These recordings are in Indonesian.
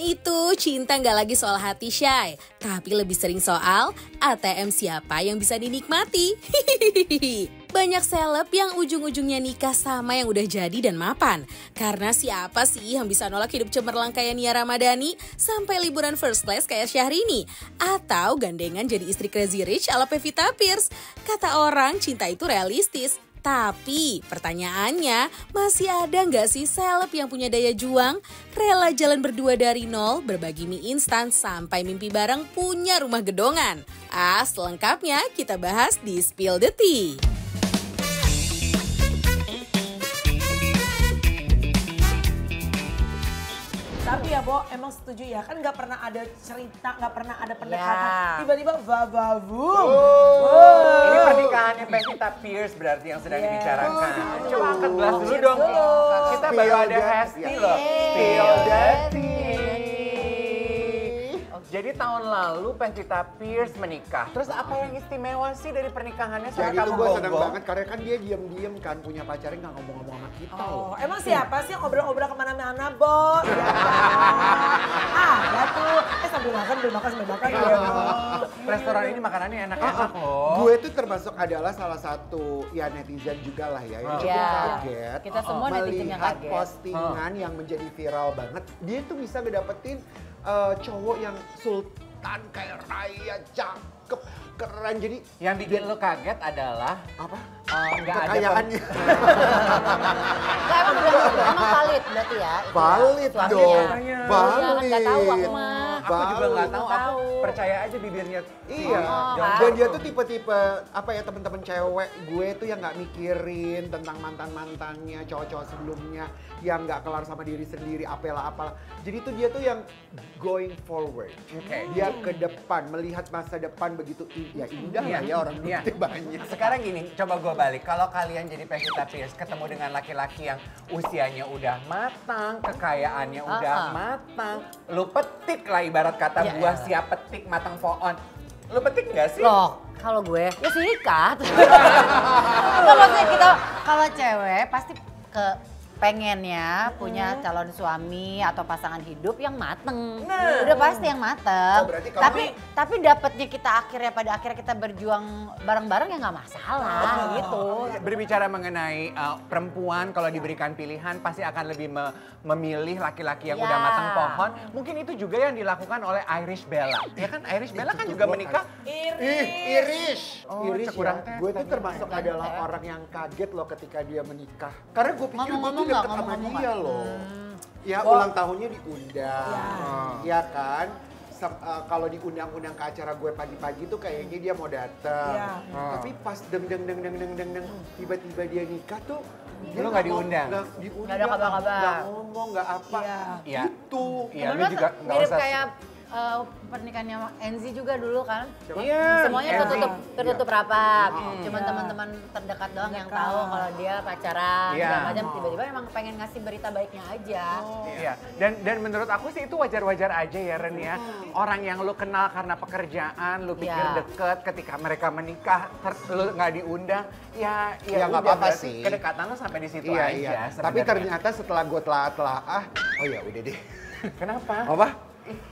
itu cinta nggak lagi soal hati Shay, tapi lebih sering soal ATM siapa yang bisa dinikmati. Banyak seleb yang ujung-ujungnya nikah sama yang udah jadi dan mapan. Karena siapa sih yang bisa nolak hidup cemerlang kayak Nia Ramadhani sampai liburan first class kayak Syahrini? Atau gandengan jadi istri Crazy Rich ala Pevita Pierce? Kata orang cinta itu realistis. Tapi pertanyaannya, masih ada nggak sih seleb yang punya daya juang? Rela jalan berdua dari nol, berbagi mie instan, sampai mimpi bareng punya rumah gedongan? Selengkapnya kita bahas di Spill the Tea. Tapi ya Bo, emang setuju ya, kan nggak pernah ada cerita, nggak pernah ada pendekatan, tiba-tiba bababum. Ini pernikahannya Pevita Pierce berarti yang sedang dibicarakan. Coba angkat gelas dulu dong. Kita baru ada Hesti loh. Spill the tea. Jadi tahun lalu Pevita Pierce menikah. Terus apa yang istimewa sih dari pernikahannya? Jadi Soalnya itu kamu gue seneng gonggong. banget karena kan dia diem-diem kan punya pacarnya nggak ngomong-ngomong sama kita loh. Emang siapa sih yang ngobrol-ngobrol kemana-mana Bo? Ya tuh, sambil makan ya. Restoran ini makanannya enak-enak loh. Gue tuh termasuk adalah salah satu ya netizen juga lah ya yang cukup kaget. Kita semua netizen yang melihat kaget. postingan yang menjadi viral banget. Dia tuh bisa ngedapetin cowok yang sultan kayak raya, cakep, keren. Jadi Yang bikin lo kaget adalah apa? nggak ada Kekayaannya. Enggak, emang valid berarti ya. itu ya, Valid suaminya. dong. Iya, kan Valid. nggak tahu aku mah. Aku juga nggak tahu, aku Tahu. percaya aja bibirnya. Iya, Oh, dan dia tuh tipe-tipe apa ya teman-teman cewek gue tuh yang nggak mikirin tentang mantan-mantannya, cowok-cowok sebelumnya yang nggak kelar sama diri sendiri, apalah. Jadi tuh dia tuh yang going forward. Oke. Dia ke depan, melihat masa depan begitu ya indah lah ya orang Iya. duitnya banyak. Sekarang gini, coba gue balik. Kalau kalian jadi Pevita Pierce ketemu dengan laki-laki yang usianya udah matang, kekayaannya udah matang, lu petik lah ibarat kata buah siap petik matang pohon. Lu petik nggak sih? Loh, kalau gue ya sikat. Nggak, maksudnya kita kalau cewek pasti pengennya punya calon suami atau pasangan hidup yang mateng. Udah pasti yang mateng. Oh, berarti kamu Tapi dapetnya kita pada akhirnya kita berjuang bareng-bareng ya nggak masalah gitu. Berbicara mengenai perempuan kalau diberikan pilihan pasti akan lebih memilih laki-laki yang udah matang pohon. Mungkin itu juga yang dilakukan oleh Irish Bella. Ya kan Irish Bella kan juga menikah. Irish. Oh, Irish kurang ya. Gue tuh termasuk adalah orang yang kaget loh ketika dia menikah. Karena gue pikir gue tuh deket sama dia loh. Ya ulang tahunnya diundang, ya kan? Kalau diundang-undang ke acara gue pagi-pagi tuh kayaknya dia mau datang. Tapi pas deng tiba-tiba dia nikah tuh dia Lu nggak diundang? Nggak ada kabar-kabar. Nggak ngomong, nggak apa. Iya. Itu. Iya, lu juga nggak mirip usah. kayak pernikahannya Enzi juga dulu kan. Iya. Semuanya Enzi. tertutup rapat. Cuman teman-teman terdekat doang yang tahu kalau dia pacaran. Iya. Segala macam tiba-tiba emang pengen ngasih berita baiknya aja. Iya, dan menurut aku sih itu wajar-wajar aja ya Ren ya. Orang yang lu kenal karena pekerjaan, lu pikir deket, ketika mereka menikah, lu nggak diundang, ya nggak udah, apa-apa berarti sih. kedekatan lu sampai di situ Iya, aja. iya. sebenarnya. Tapi ternyata setelah gue telah oh ya udah deh. Kenapa? Apa?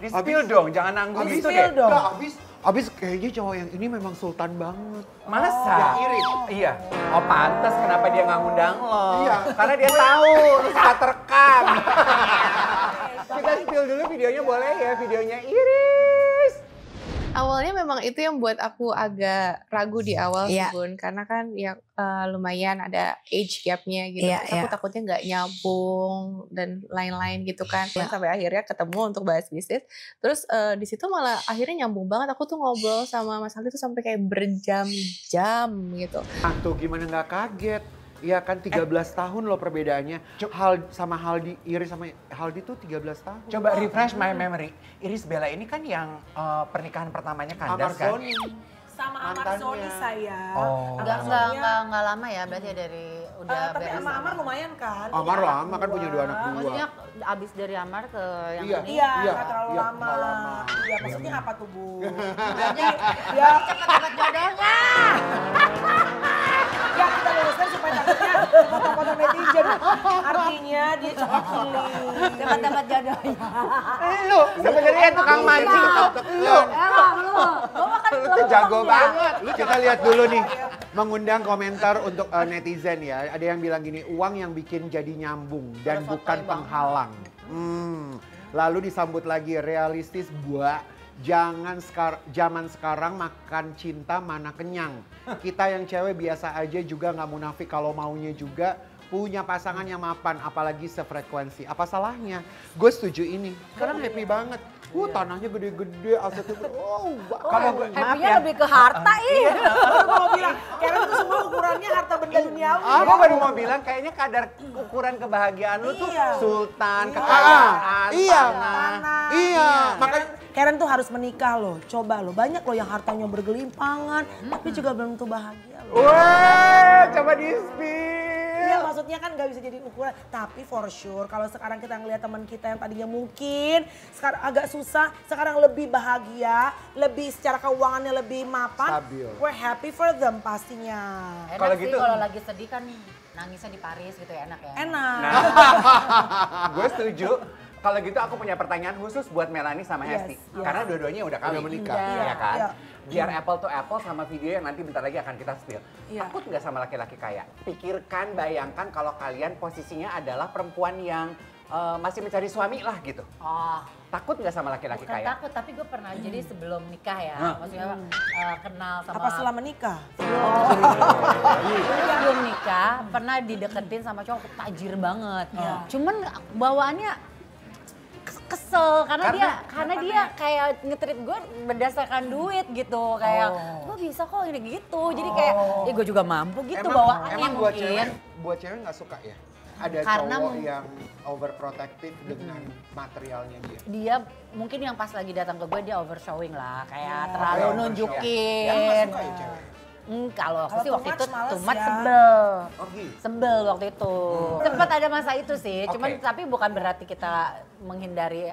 Di-spill dong, jangan nanggung gitu deh. Nggak, abis kayaknya cowok yang ini memang sultan banget. Masa? Ya, Irish. Iya. Oh pantas kenapa dia nggak ngundang lo. Iya. Karena dia tahu lu suka terekam. Kita spill dulu videonya boleh ya, videonya Iris. Awalnya memang itu yang buat aku agak ragu di awal Iya. Bun, karena kan ya lumayan ada age gapnya gitu. Iya, Terus aku takutnya nggak nyambung dan lain-lain gitu kan. Sampai akhirnya ketemu untuk bahas bisnis. Terus di situ malah akhirnya nyambung banget. Aku tuh ngobrol sama Mas Aldi tuh sampai kayak berjam-jam gitu. Tuh gimana nggak kaget? Iya kan 13 tahun loh perbedaannya. Sama Haldi, Iris sama Haldi tuh 13 tahun. Coba refresh my memory. Iris Bella ini kan yang pernikahan pertamanya kandas kan? Amarzoni. Sama Amar Mantannya. Zoni saya. Oh. Enggak lama ya berarti ya dari udah Tapi beres. sama Amar lumayan kan? Amar lama kan punya 2 anak Maksudnya dua. abis dari Amar ke yang Iya. ini. Iya, Iya, nggak terlalu iya, lama. nggak lama. Iya, maksudnya apa tuh Bu? Makanya Ya, cepet-cepet jodohnya. ya kita luruskan supaya takutnya potong-potong netizen. jodoh. Artinya dia cepat healing. Dapat jodohnya. Lu sebenarnya tukang mancing tuh. Lu. Emang lu. Gua makan Itu jago banget. Kita lihat dulu nih, mengundang komentar untuk netizen ya. Ada yang bilang gini, uang yang bikin jadi nyambung dan bukan penghalang. Lalu disambut lagi, realistis buat jangan zaman sekarang makan cinta mana kenyang. Kita yang cewek biasa aja juga nggak munafik kalau maunya juga punya pasangan yang mapan, apalagi sefrekuensi. Apa salahnya? Gue setuju ini. Sekarang happy banget. Tanahnya gede-gede, asetnya Kalau gue maaf Happy-nya ya. lebih ke harta Aku mau bilang, Karen itu semua ukurannya harta benda duniawi. Aku baru mau bilang kayaknya kadar ukuran kebahagiaan lu tuh Iya. sultan, kekayaan, Iya. tanah. Iya, makanya Karen tuh harus menikah loh, coba loh. Banyak loh yang hartanya bergelimpangan, tapi juga belum tentu bahagia loh. Wah, coba di-spill. Iya maksudnya kan gak bisa jadi ukuran. Tapi for sure kalau sekarang kita ngelihat teman kita yang tadinya mungkin sekarang agak susah, sekarang lebih bahagia, lebih secara keuangannya lebih mapan. Stabil. We're happy for them pastinya. Enak Kalau sih gitu- kalau lagi sedih kan nangisnya di Paris gitu ya, enak ya. Enak. Gue setuju. Kalau gitu aku punya pertanyaan khusus buat Melanie sama Yes, Hesti. yes. Karena dua-duanya udah kawin. Udah menikah. Iya kan? Iya. Biar apple to apple sama video yang nanti bentar lagi akan kita spill. Iya. Takut nggak sama laki-laki kaya? Pikirkan, bayangkan kalau kalian posisinya adalah perempuan yang masih mencari suami lah gitu. Oh, Takut nggak sama laki-laki bukan kaya? takut, tapi gue pernah jadi sebelum nikah ya, maksudnya kenal sama. Apa setelah menikah? Jadi sebelum nikah pernah dideketin sama cowok tajir banget. Cuman bawaannya kesel karena dia kayak nge-treat gue berdasarkan duit gitu, kayak gue bisa kok ini gitu. Jadi kayak gue juga mampu gitu bawaannya emang buat mungkin. cewek nggak suka ya? Ada Karena cowok yang overprotective dengan materialnya dia. Dia mungkin yang pas lagi datang ke gue dia overshowing lah, kayak terlalu overshowing. nunjukin. Yang nggak suka ya cewek? Kalau aku Kalau sih too waktu much itu males too much ya. sebel. Oh gitu. Sebel waktu itu. Sempat ada masa itu sih, cuman Oke. tapi bukan berarti kita menghindari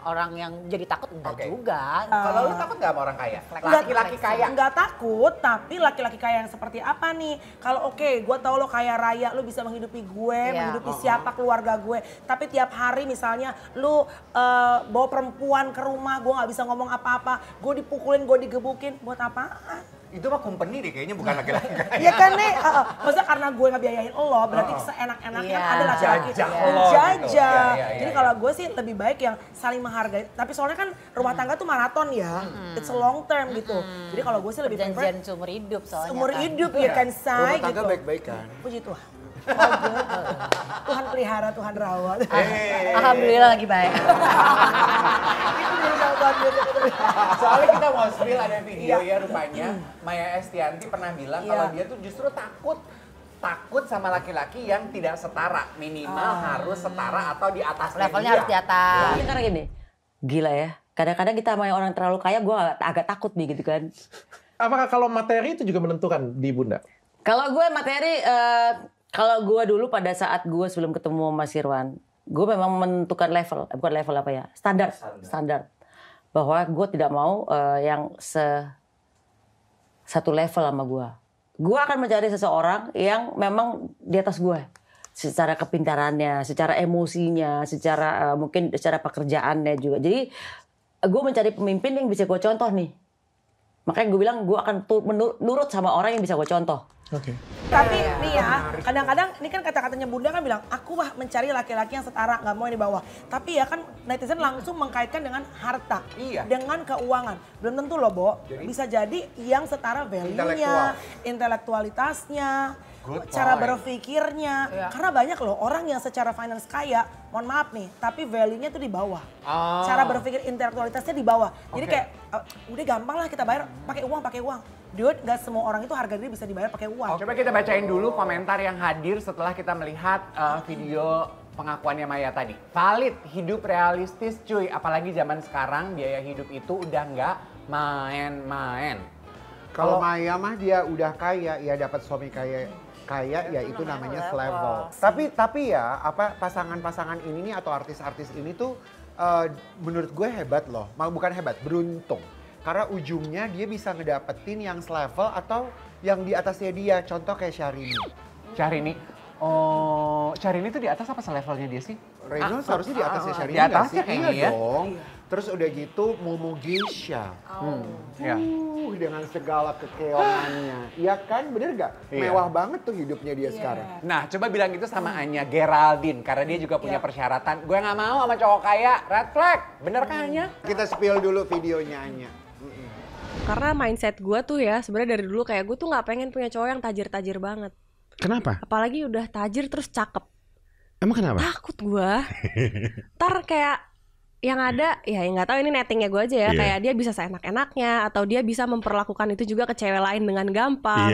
orang yang jadi takut, enggak Oke. juga. Kalau lu takut nggak sama orang kaya? Enggak. Laki-laki kaya. Enggak takut, tapi laki-laki kaya yang seperti apa nih? Kalau oke, gue tahu lo kaya raya, lo bisa menghidupi gue, Iya. menghidupi siapa keluarga gue. Tapi tiap hari misalnya lo bawa perempuan ke rumah, gue nggak bisa ngomong apa-apa, gue dipukulin, gue digebukin, buat apaan? Itu mah company deh kayaknya, bukan laki-laki kaya. Iya kan nih, maksudnya karena gue ngebiayain lo, berarti seenak-enaknya Iya. ada laki-laki Jajah yang lo gitu. jajah. Iya, iya, Jadi iya. kalau gue sih lebih baik yang saling menghargai. Tapi soalnya kan rumah tangga tuh maraton ya, it's a long term gitu. Jadi kalau gue sih lebih Perjanjian prefer seumur hidup soalnya. seumur kan. hidup ya kan say Rumah gitu. tangga baik-baik kan? Puji Tuhan. Oh, good. Tuhan pelihara, Tuhan rawat. Alhamdulillah lagi baik. Itu dia jawaban dia. Soalnya kita mau spill ada video ya rupanya Maya Estianti pernah bilang kalau dia tuh justru takut sama laki-laki yang tidak setara, minimal harus setara atau di atasnya Levelnya dia. harus di atas. Ini karena gini, gila ya. Kadang-kadang kita sama yang orang terlalu kaya, gue agak takut nih gitu kan. Apakah kalau materi itu juga menentukan di Bunda? Kalau gue materi, kalau gue dulu pada saat gue sebelum ketemu Mas Irwan, gue memang menentukan level, bukan level apa ya, standar. Bahwa gue tidak mau yang satu level sama gue. Gue akan mencari seseorang yang memang di atas gue. Secara kepintarannya, secara emosinya, secara mungkin secara pekerjaannya juga. Jadi gue mencari pemimpin yang bisa gue contoh nih. Makanya gue bilang gue akan nurut sama orang yang bisa gue contoh. Oke. Tapi nih ya, kadang-kadang ini kan kata-katanya Bunda kan bilang, aku mah mencari laki-laki yang setara, nggak mau yang di bawah. Tapi ya kan netizen langsung mengkaitkan dengan harta, Iya. dengan keuangan. Belum tentu loh, Bo. Bisa jadi yang setara value-nya, intelektualitasnya, Good cara point. berpikirnya. Karena banyak loh orang yang secara finance kaya, mohon maaf nih, tapi value-nya tuh di bawah. Cara berpikir intelektualitasnya di bawah. Jadi Oke. kayak udah gampang lah kita bayar pakai uang. Dude, gak semua orang itu harga diri bisa dibayar pakai uang. Coba kita bacain dulu komentar yang hadir setelah kita melihat video pengakuannya Maya tadi. Valid, hidup realistis cuy. Apalagi zaman sekarang biaya hidup itu udah nggak main-main. Kalau Maya mah dia udah kaya, ya dapat suami kaya ya itu namanya level. Tapi ya apa pasangan-pasangan ini nih atau artis-artis ini tuh menurut gue hebat loh. Bukan hebat, beruntung. Karena ujungnya dia bisa ngedapetin yang selevel atau yang di atasnya dia. Contoh kayak Syahrini. Syahrini, Oh, Syahrini itu di atas apa selevelnya dia sih? Reno seharusnya di atasnya Syahrini di atasnya nggak sih? kayaknya Iya ya. dong. Terus udah gitu Momo Geisha. Ya. Dengan segala kekeongannya. Iya kan, bener gak? Iya. Mewah banget tuh hidupnya dia sekarang. Nah, coba bilang gitu sama Anya Geraldine karena dia juga punya persyaratan. Gue nggak mau sama cowok kaya, red flag. Bener kan Anya? Kita spill dulu videonya Anya. Karena mindset gue tuh ya sebenarnya dari dulu kayak gue tuh nggak pengen punya cowok yang tajir-tajir banget. Kenapa? Apalagi udah tajir terus cakep. Emang kenapa? Takut gue. Ntar kayak yang ada ya nggak tahu ini nettingnya gue aja ya. Kayak dia bisa seenak-enaknya atau dia bisa memperlakukan itu juga ke cewek lain dengan gampang.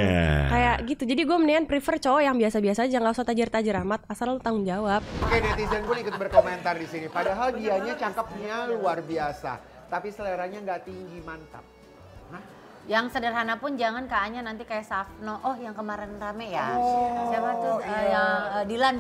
Kayak gitu. Jadi gue mendingan prefer cowok yang biasa-biasa aja, nggak usah tajir-tajir amat, asal lu tanggung jawab. Oke, netizen gue ikut berkomentar di sini. Padahal dianya cakepnya luar biasa, tapi seleranya nggak tinggi, mantap. Yang sederhana pun jangan kayaknya nanti kayak Safno. Oh, yang kemarin rame ya. Siapa tuh? Yang Dilan.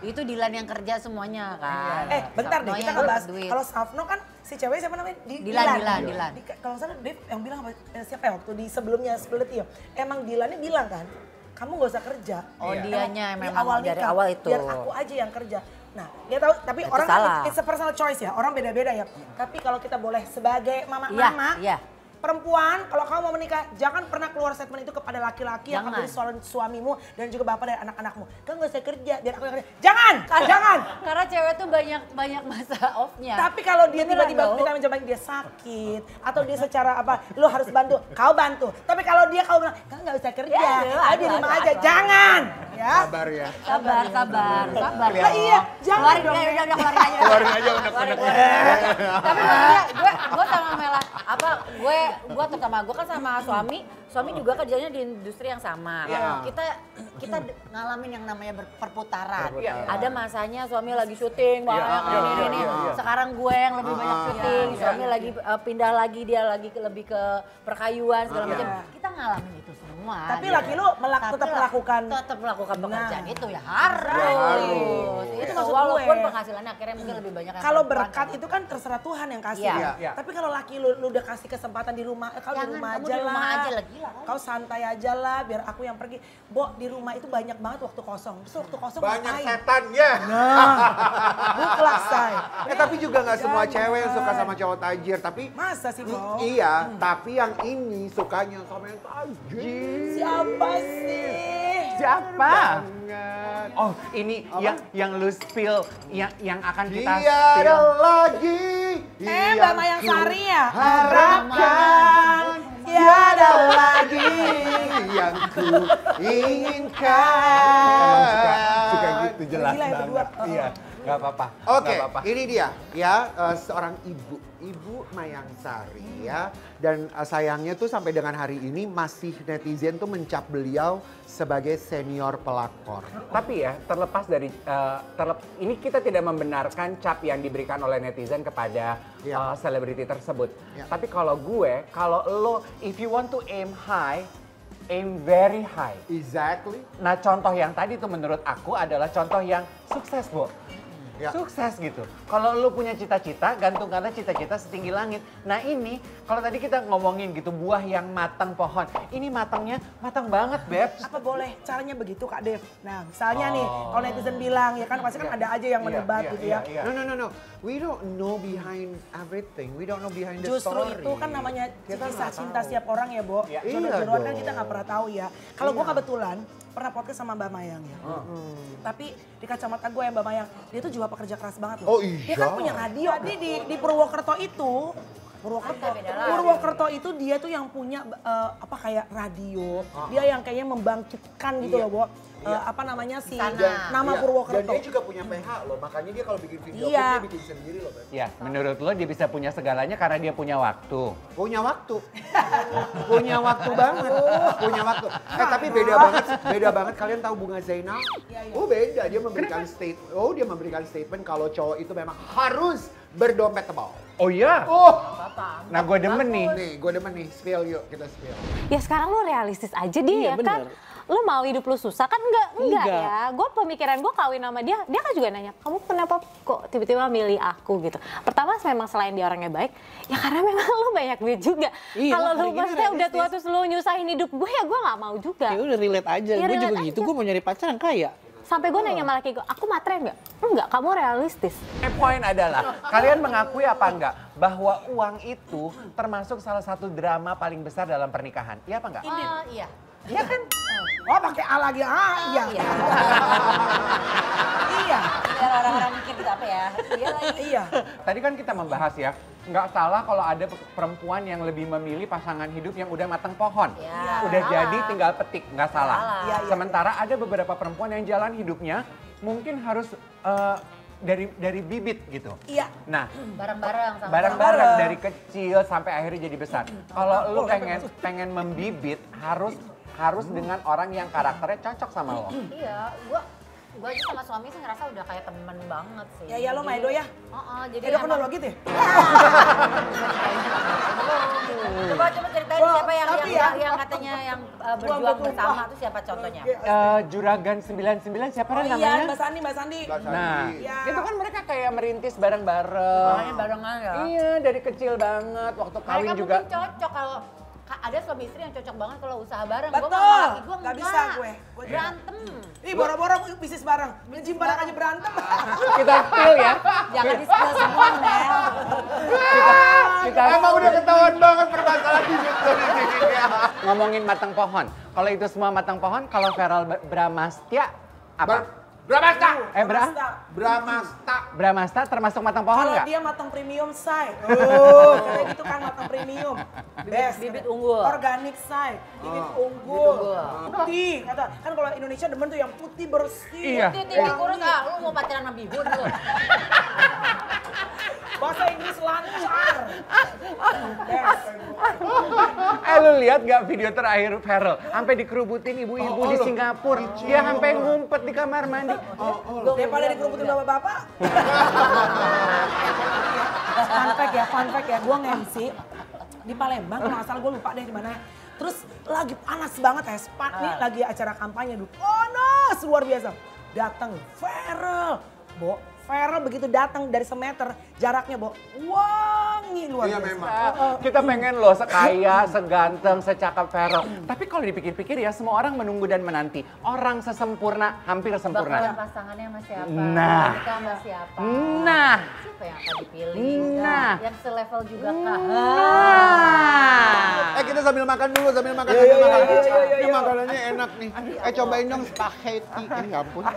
Itu Dilan yang kerja semuanya kan. Bentar deh, kita ngebahas. Kalau Safno kan si cewek siapa namanya? Dilan. Kalau salah Dev yang bilang apa? Siapa ya waktu di sebelumnya split ya? Emang Dilannya bilang kan, kamu gak usah kerja. Oh, dianya memang awal dari nikah, awal itu. Biar aku aja yang kerja. Nah, dia tahu, tapi itu orang salah. it's a personal choice ya, orang beda-beda ya. Tapi kalau kita boleh sebagai mama-mama, perempuan, kalau kamu mau menikah, jangan pernah keluar statement itu kepada laki-laki yang akan jadi suamimu dan juga bapak dan anak-anakmu. Kamu gak usah kerja, biar aku yang kerja. Jangan! Jangan! Karena cewek tuh banyak masa off-nya. Tapi kalau dia tiba-tiba minta mencoba, dia sakit, atau dia secara apa, lo harus bantu, kau bantu. Tapi kalau dia kau bilang, kamu gak usah kerja, di rumah aja. Jangan! Ya. Sabar ya. Sabar. Lah iya, jangan dong. Udah keluarin aja unek-unek. Tapi gue sama Mela, gue terutama gue kan sama suami juga kerjanya di industri yang sama. Kita ngalamin yang namanya perputaran. Ada masanya suami lagi syuting, ini. Sekarang gue yang lebih banyak syuting, suami lagi pindah lagi, dia lagi lebih ke perkayuan segala macam. Kita ngalamin itu semua. Tapi laki lu tetap melakukan pekerjaan itu ya harus. Itu maksud walaupun penghasilannya akhirnya mungkin lebih banyak. Kalau berkat itu kan terserah Tuhan yang kasih ya. Tapi kalau laki lu udah kasih kesempatan di rumah, kau di rumah aja lah. Kau santai aja lah, biar aku yang pergi. Bo, di rumah itu banyak banget waktu kosong. Terus waktu kosong banyak ngapain? setan ya. Buklak say. Tapi juga nggak semua cewek yang suka sama cowok tajir. Tapi masa sih Bo? Iya, tapi yang ini sukanya sama yang tajir. Siapa sih? Siapa? Oh, ini yang lu spill, yang akan kita Tiada spill. lagi. Mbak Mayang Sari ya? Harapkan tiada lagi yang ku inginkan. Suka gitu jelas Gila ya berdua. banget. Iya, nggak apa-apa. Oke, ini dia ya seorang ibu Mayang Sari ya. Dan sayangnya tuh sampai dengan hari ini masih netizen tuh mencap beliau sebagai senior pelakor. Tapi ya terlepas dari ini kita tidak membenarkan cap yang diberikan oleh netizen kepada selebriti tersebut. Tapi kalau lo if you want to aim high, aim very high. Exactly. Nah contoh yang tadi tuh menurut aku adalah contoh yang sukses, Bu. Sukses gitu. Kalau lu punya cita-cita, gantungkanlah cita-cita setinggi langit. Nah ini, kalau tadi kita ngomongin gitu, buah yang matang pohon. Ini matangnya matang banget, Beb. Apa boleh caranya begitu Kak Dev? Nah misalnya nih, kalau netizen bilang ya kan pasti kan ada aja yang mendebat gitu ya. No. We don't know behind everything. We don't know behind the Justru story. itu kan namanya kisah cinta setiap orang ya, Bo. dong. Jodoh-jodohan kan kita nggak pernah tahu ya. Kalau gue kebetulan pernah podcast sama Mbak Mayang ya. Tapi di kacamata gue ya Mbak Mayang, dia tuh juga pekerja keras banget loh. Oh iya. Dia kan punya radio. Jadi di Purwokerto itu, Purwokerto itu dia tuh yang punya kayak radio. Dia yang kayaknya membangkitkan gitu loh, Bo. Apa namanya sih nama Purwokerto. Dan dia juga punya PH loh, makanya dia kalau bikin video dia bikin sendiri loh. Ya, menurut lo dia bisa punya segalanya karena dia punya waktu. Punya waktu. Punya waktu banget. Punya waktu. Tapi beda banget kalian tahu Bunga Zainal? Oh beda, dia memberikan statement kalau cowok itu memang harus berdompet tebal. Oh iya? Nah gue demen nih. Nih, gue demen nih, spill yuk, kita spill. Ya sekarang lo realistis aja dia ya kan. lu mau hidup lu susah kan enggak ya. Gue pemikiran gue kawin sama dia kan juga nanya, kamu kenapa kok tiba-tiba milih aku gitu. Pertama memang selain dia orangnya baik, ya karena memang lu banyak duit juga. Kalau lu maksudnya udah tua terus lu nyusahin hidup gue, ya gue nggak mau juga. Ya udah relate aja, ya, gue juga gitu, gue mau nyari pacar yang kaya. Sampai gue nanya sama laki gue, aku matre nggak? Enggak, kamu realistis. Poin adalah, kalian mengakui apa enggak bahwa uang itu termasuk salah satu drama paling besar dalam pernikahan? Iya apa enggak? Iya. Iya kan? Oh pakai A lagi, iya. Iya. Biar orang-orang mikir gitu apa ya? Iya. Tadi kan kita membahas ya, nggak salah kalau ada perempuan yang lebih memilih pasangan hidup yang udah matang pohon. Ya, udah jadi tinggal petik, nggak salah. Ya. Sementara ada beberapa perempuan yang jalan hidupnya mungkin harus dari bibit gitu. Iya. Nah, bareng-bareng dari kecil sampai akhirnya jadi besar. Kalau lu pengen membibit harus dengan orang yang karakternya cocok sama lo. Iya, gua aja sama suami sih ngerasa udah kayak temen banget sih. Ya lo Maido ya? Jadi Edo kenal lo gitu ya? Coba ceritain siapa yang katanya yang berjuang bersama tuh siapa contohnya? Juragan 99 siapa namanya? Iya, Mbak Sandi. Nah, itu kan mereka kayak merintis bareng-bareng. Barengan ya? Iya, dari kecil banget waktu kawin mereka juga. Mungkin cocok kalau ada suami istri yang cocok banget kalau usaha bareng. Betul. Gue nggak bisa gue. Berantem. Ih, boro-boro bisnis bareng. Nge-gym bareng aja berantem. Kita spill ya. Jangan di-spill semua, Mel. Kita emang udah ketahuan banget permasalahan hidup lo di sini. Ngomongin matang pohon. Kalau itu semua matang pohon, kalau Feral Bramastya apa? Bramasta termasuk matang pohon nggak? Kalau dia matang premium, say. Kayak gitu kan matang premium. Bibit unggul. Organik, say. Bibit unggul. Putih. Kan kalau Indonesia demen tuh yang putih bersih. Iya. Putih kurus, lu mau pacaran sama bibut lu. Bahasa Inggris lancar. Lu lihat gak video terakhir Feral? Sampai dikerubutin ibu-ibu di Singapura. Dia sampai ngumpet di kamar mandi. Daripada dikerubutin bapak-bapak. Fun fact ya, gue nge-MC di Palembang, kalau nggak salah gue lupa deh di mana. Terus lagi panas banget ya, nih lagi acara kampanye dulu. Panas luar biasa. Datang Feral, Feral begitu datang dari semeter jaraknya, wangi luar biasa. Iya memang. Kita pengen loh sekaya, seganteng, secakap Feral. Tapi kalau dipikir-pikir ya semua orang menunggu dan menanti. Orang sesempurna, hampir sempurna. Bakalan pasangannya sama siapa? Nah. Nikah sama siapa? Nah. Siapa yang akan dipilih? Nah. Yang selevel juga kah? Kita sambil makan dulu, sambil makan. Ini makanannya enak nih. Cobain dong spaghetti. Ini ampun.